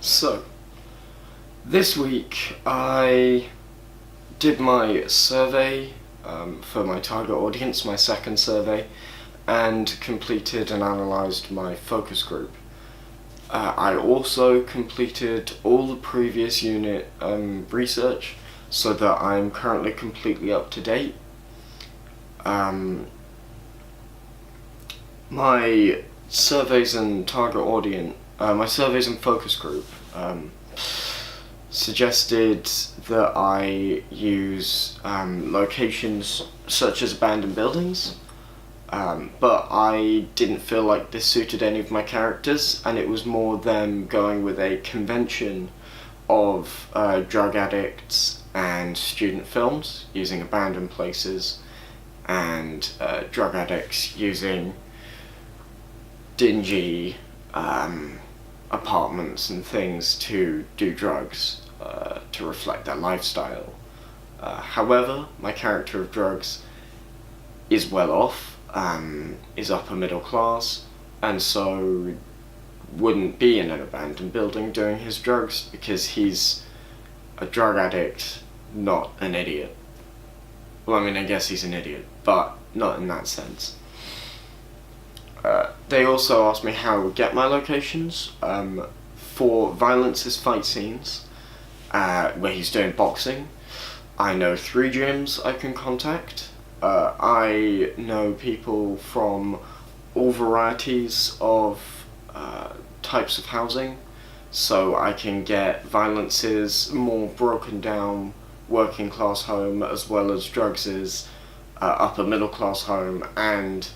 So, this week I did my survey for my target audience, my second survey, and completed and analysed my focus group. I also completed all the previous unit research so that I'm currently completely up to date. My surveys and target audience, my surveys and focus group suggested that I use locations such as abandoned buildings, but I didn't feel like this suited any of my characters, and it was more them going with a convention of drug addicts and student films using abandoned places, and drug addicts using dingy apartments and things to do drugs to reflect their lifestyle. However, my character of drugs is well off, is upper middle class, and so wouldn't be in an abandoned building doing his drugs because he's a drug addict, not an idiot. Well, I mean, I guess he's an idiot, but not in that sense. They also asked me how I would get my locations. For Violence's fight scenes, where he's doing boxing, I know 3 gyms I can contact. I know people from all varieties of types of housing, so I can get Violence's more broken down working class home as well as Drugs' upper middle class home, and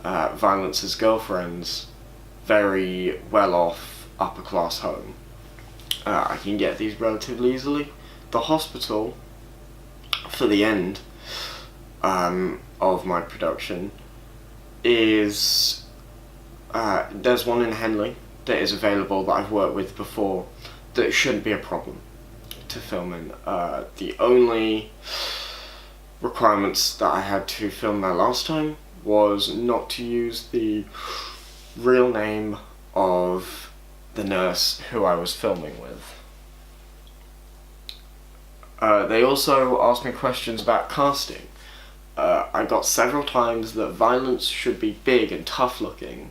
Violence's girlfriend's very well off upper class home. I can get these relatively easily. The hospital for the end of my production is there's one in Henley that is available that I've worked with before that shouldn't be a problem to film in. The only requirements that I had to film there last time was not to use the real name of the nurse who I was filming with. They also asked me questions about casting. I got several times that Violence should be big and tough looking,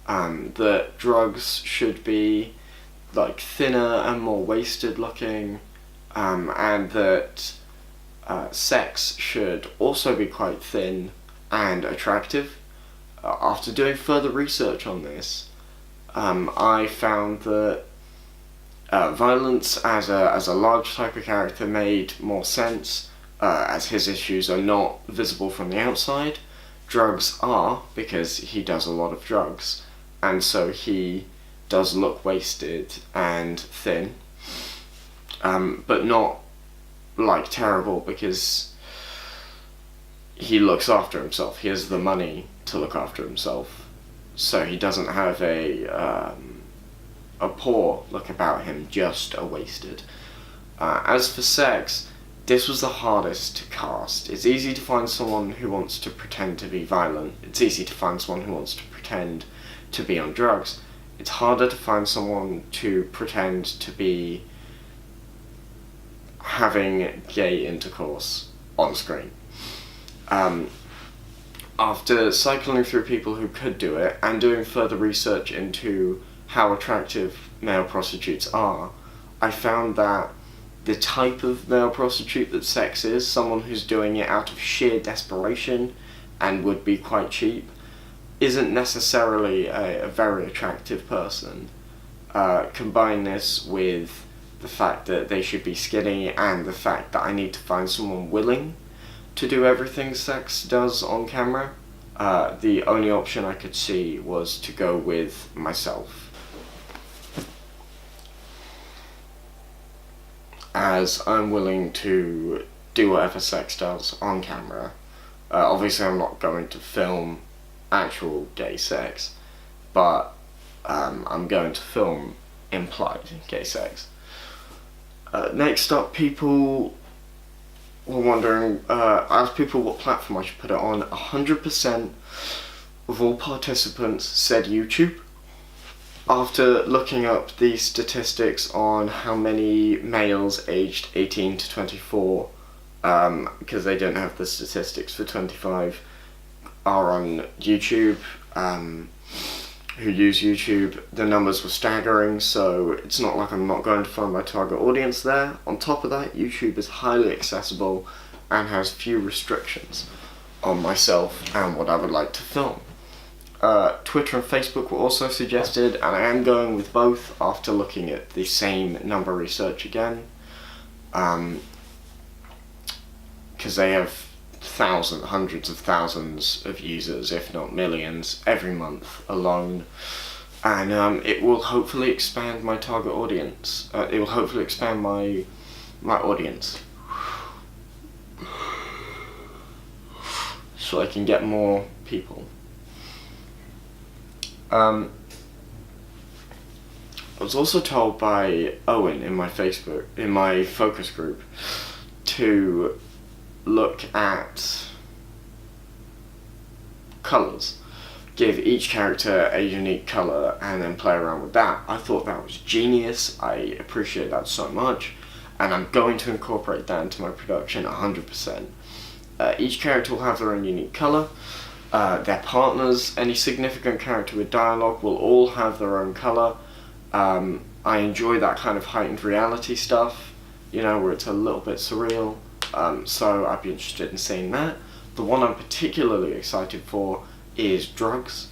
that Drugs should be like thinner and more wasted looking, and that Sex should also be quite thin and attractive. After doing further research on this, I found that Violence as a large type of character made more sense, as his issues are not visible from the outside. Drugs are, because he does a lot of drugs, and so he does look wasted and thin, but not like terrible because he looks after himself. He has the money to look after himself, so he doesn't have a poor look about him, just a wasted. As for Sex, this was the hardest to cast. It's easy to find someone who wants to pretend to be violent. It's easy to find someone who wants to pretend to be on drugs. It's harder to find someone to pretend to be having gay intercourse on screen. After cycling through people who could do it and doing further research into how attractive male prostitutes are, I found that the type of male prostitute that Sex is, someone who's doing it out of sheer desperation and would be quite cheap, isn't necessarily a very attractive person. Combine this with the fact that they should be skinny and the fact that I need to find someone willing to do everything Sex does on camera, the only option I could see was to go with myself, as I'm willing to do whatever Sex does on camera. Obviously I'm not going to film actual gay sex, but I'm going to film implied gay sex. Next up, people were wondering, I asked people what platform I should put it on. 100% of all participants said YouTube. After looking up the statistics on how many males aged 18 to 24, because they don't have the statistics for 25, are on YouTube, who use YouTube, the numbers were staggering, so it's not like I'm not going to find my target audience there. On top of that, YouTube is highly accessible and has few restrictions on myself and what I would like to film. Twitter and Facebook were also suggested, and I am going with both after looking at the same number research again, because they have hundreds of thousands of users, if not millions, every month alone, and it will hopefully expand my target audience. It will hopefully expand my audience, so I can get more people. I was also told by Owen in my focus group, to look at colours. Give each character a unique colour and then play around with that. I thought that was genius. I appreciate that so much, and I'm going to incorporate that into my production 100%. Each character will have their own unique colour. Their partners, any significant character with dialogue, will all have their own colour. I enjoy that kind of heightened reality stuff, where it's a little bit surreal. So I'd be interested in seeing that. The one I'm particularly excited for is Drugs.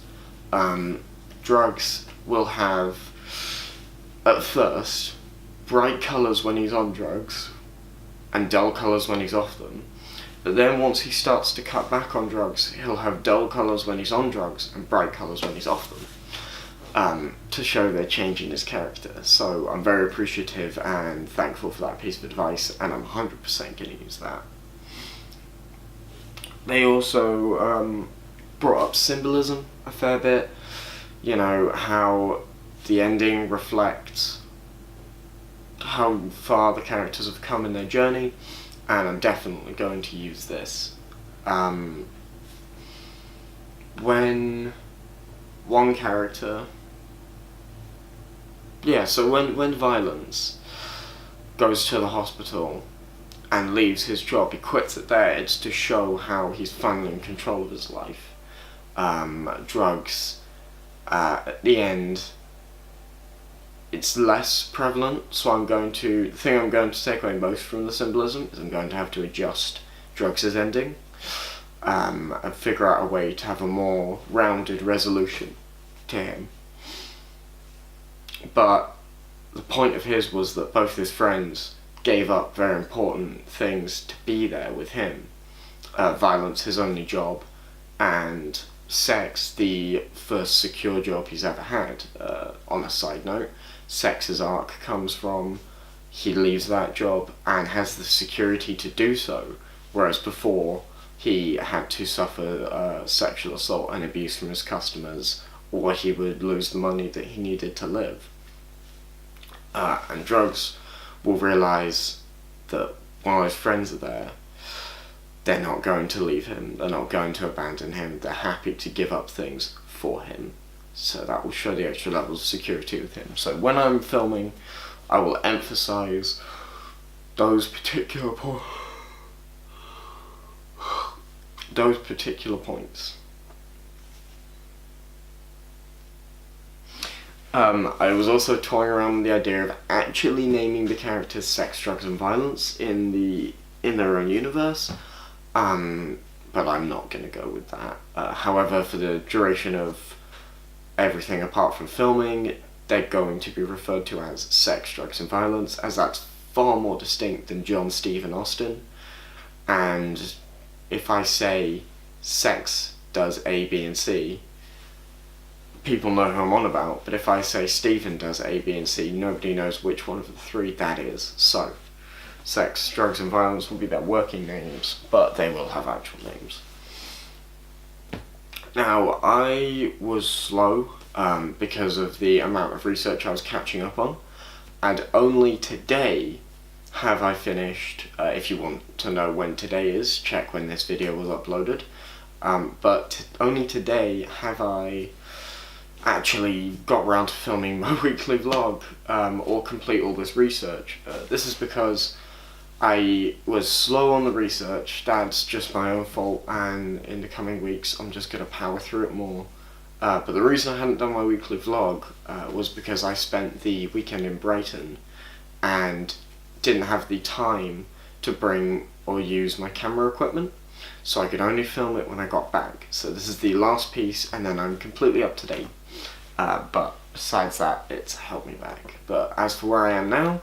Drugs will have, at first, bright colours when he's on drugs, and dull colours when he's off them. But then once he starts to cut back on drugs, he'll have dull colours when he's on drugs and bright colours when he's off them, to show they're changing his character. So I'm very appreciative and thankful for that piece of advice, and I'm 100% going to use that. They also brought up symbolism a fair bit, how the ending reflects how far the characters have come in their journey, and I'm definitely going to use this. When one character... so when Violence goes to the hospital and leaves his job, he quits it there, it's to show how he's finally in control of his life. Drugs, at the end, it's less prevalent, so the thing I'm going to take away most from the symbolism is I'm going to have to adjust Drugs' ending, and figure out a way to have a more rounded resolution to him. But the point of his was that both his friends gave up very important things to be there with him. Violence, his only job, and Sex, the first secure job he's ever had. On a side note, Sex's arc comes from he leaves that job and has the security to do so, whereas before he had to suffer sexual assault and abuse from his customers, or he would lose the money that he needed to live. And Drugs will realise that while his friends are there, they're not going to leave him, they're not going to abandon him, they're happy to give up things for him. So that will show the extra levels of security with him. So when I'm filming, I will emphasise those particular points. I was also toying around with the idea of actually naming the characters Sex, Drugs and Violence in their own universe, but I'm not going to go with that. However, for the duration of everything apart from filming, they're going to be referred to as Sex, Drugs and Violence, as that's far more distinct than John, Steve and Austin. And if I say Sex does A, B and C, people know who I'm on about, but if I say Stephen does A, B and C, nobody knows which one of the three that is. So, Sex, Drugs and Violence will be their working names, but they will have actual names. Now, I was slow because of the amount of research I was catching up on, and only today have I finished. If you want to know when today is, check when this video was uploaded. But only today have I actually got around to filming my weekly vlog, or complete all this research. This is because I was slow on the research. That's just my own fault, and in the coming weeks I'm just going to power through it more. But the reason I hadn't done my weekly vlog was because I spent the weekend in Brighton and didn't have the time to bring or use my camera equipment, so I could only film it when I got back. So this is the last piece, and then I'm completely up to date. But besides that, it's held me back. But as for where I am now,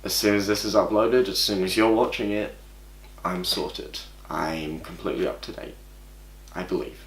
as soon as this is uploaded, as soon as you're watching it, I'm sorted. I'm completely up to date, I believe.